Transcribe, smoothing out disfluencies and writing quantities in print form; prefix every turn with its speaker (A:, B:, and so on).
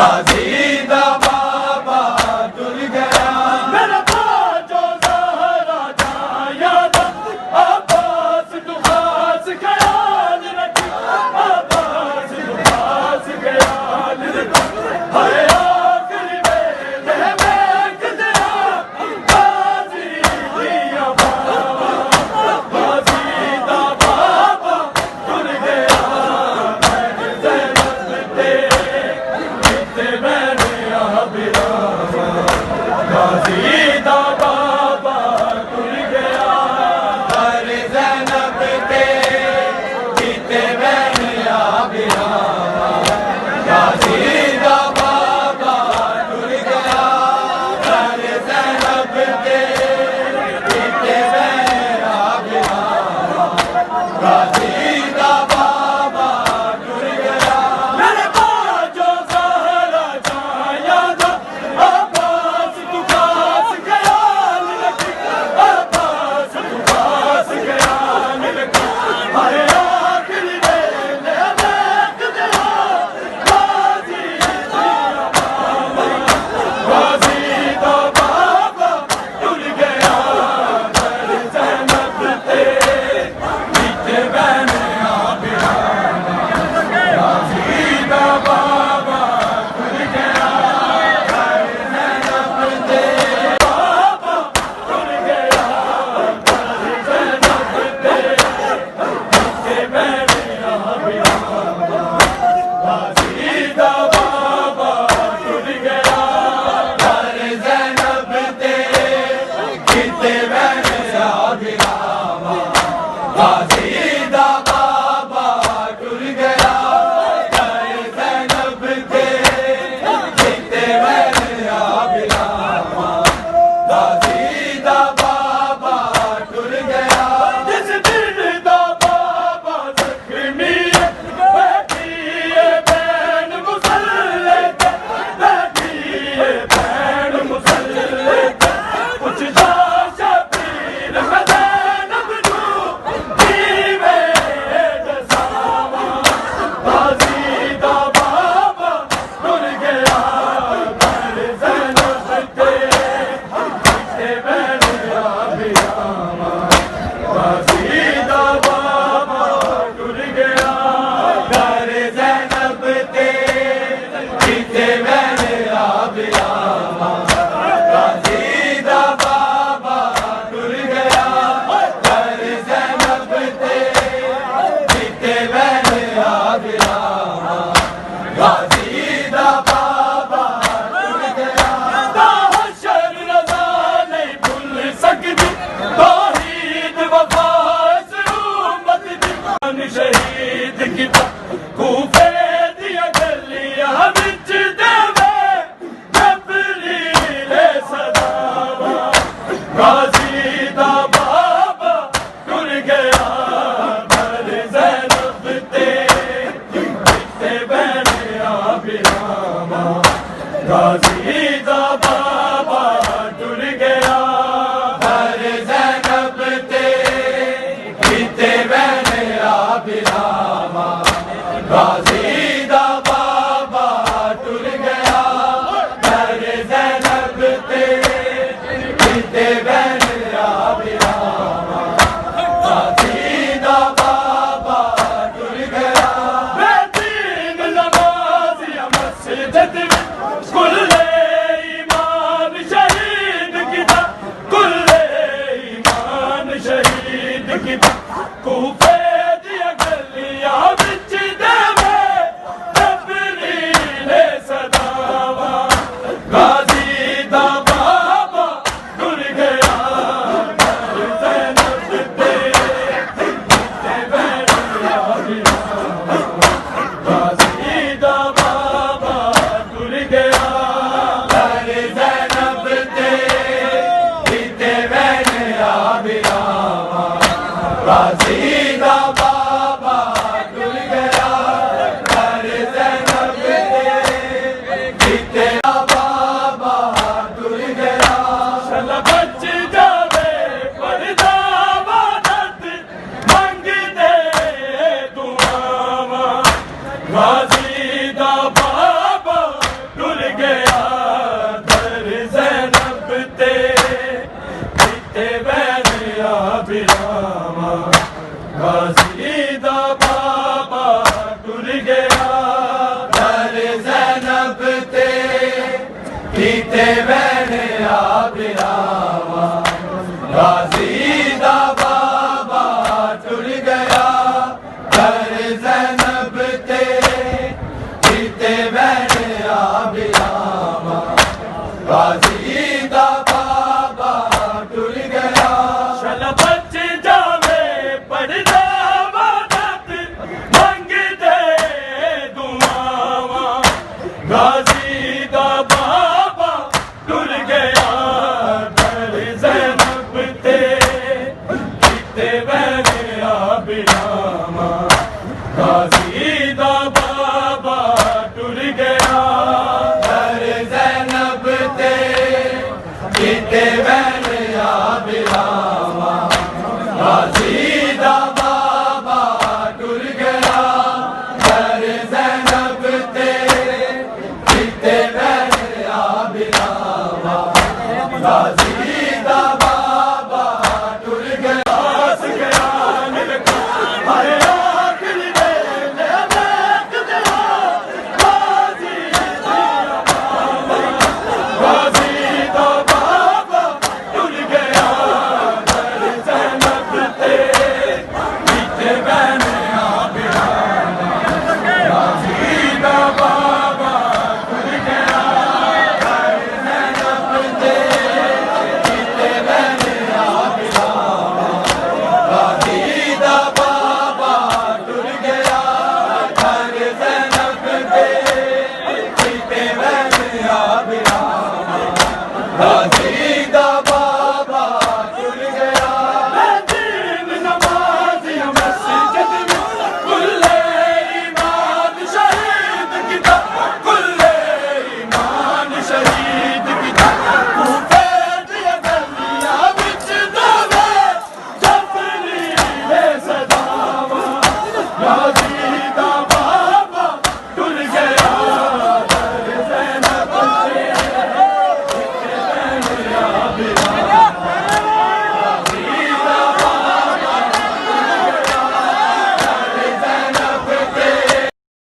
A: गाजी दा बाबा टुर गया मेरा बाजो ज़हरा जाया दा अब्बास तू खास ख्याल रख अब्बास तू खास ख्याल रख हाय आखिरी वेले में किधरा गाजी दिया बाबा गाजी दा बाबा टुर गया गाजी दा बाबा टुर गया हर ज़ैनब ते जीते मैंने आबिरा गाजी दा बाबा टुर गया हर ज़ैनब ते जीते मैंने आबिरा गाजी दा बाबा टुर गया मेरे बाजो ज़हरा जाया दा अब्बास तू खास ख्याल रख अब्बास तू खास ख्याल रख हर आखिरी वेले में किधरा गाजी दिया बाबा गाजी दा बाबा टुर गया हर ज़ैनब ते जीते मैंने आबिरा गाजी दा बाबा टुर गया हर ज़ैनब ते बाबा टुर गया हर ज़ैनब ते जीते मैंने आबिरा गाजी दा बाबा टुर गया हर ज़ैनब ते जीते मैंने आबिरा गाजी दा बाबा टुर गया हर ज़ैनब ते जीते मैंने आबिरा गाजी दा बाबा टुर गया जिस दिन दा बाबा ज़ख्मी बैठी है बैन मुसल्ले ते बैठी है बैन मुसल्ले ते पुछदा शबीर मैं ज़ैनब नू दीवे दसावा गाजी दा बाबा टुर गया हर ज़ैनब ते जीते मैंने आबिरा गाजी दा बाबा टुर गया हर ज़ैनब ते जीते मैंने आबिरा गाजी दा बाबा टुर गया हर ज़ैनब ते जीते मैंने आबिरा गाजी दा बाबा टुर गया हशर रज़ा नहीं भूल सकती तौहीद वफ़ा इस उम्मत दी शहीद की कूफे दिया गलियां विच देवे जबरील सदावा गाजी दा बाबा टुर गया हर ज़ैनब ते जीते मैंने आबिरा गाजी दा बाबा टुर गया हर ज़ैनब ते जीते मैंने आबिरा गाजी दा बाबा टुर गया हर ज़ैनब ते जीते मैंने आबिरा गाजी दा बाबा टुर गया बेदीन नमाज़िया मस्जिद कुल्ले ईमान शहीद किता कुल्ले ईमान शहीद किता कूफे दिया गलियां विच देवे जबरील सदावा गाजी दा बाबा टुर गया हर ज़ैनब ते जीते मैंने आबिरा गाजी दा बाबा टुर गया हर ज़ैनब ते जीते मैंने आबिरा गाजी दा बाबा टुर गया हर ज़ैनब ते जीते बाबा टुर गया चल बच जावे पर्दा मदद मंगदे दुआवां गाजी दा बाबा गाज़ी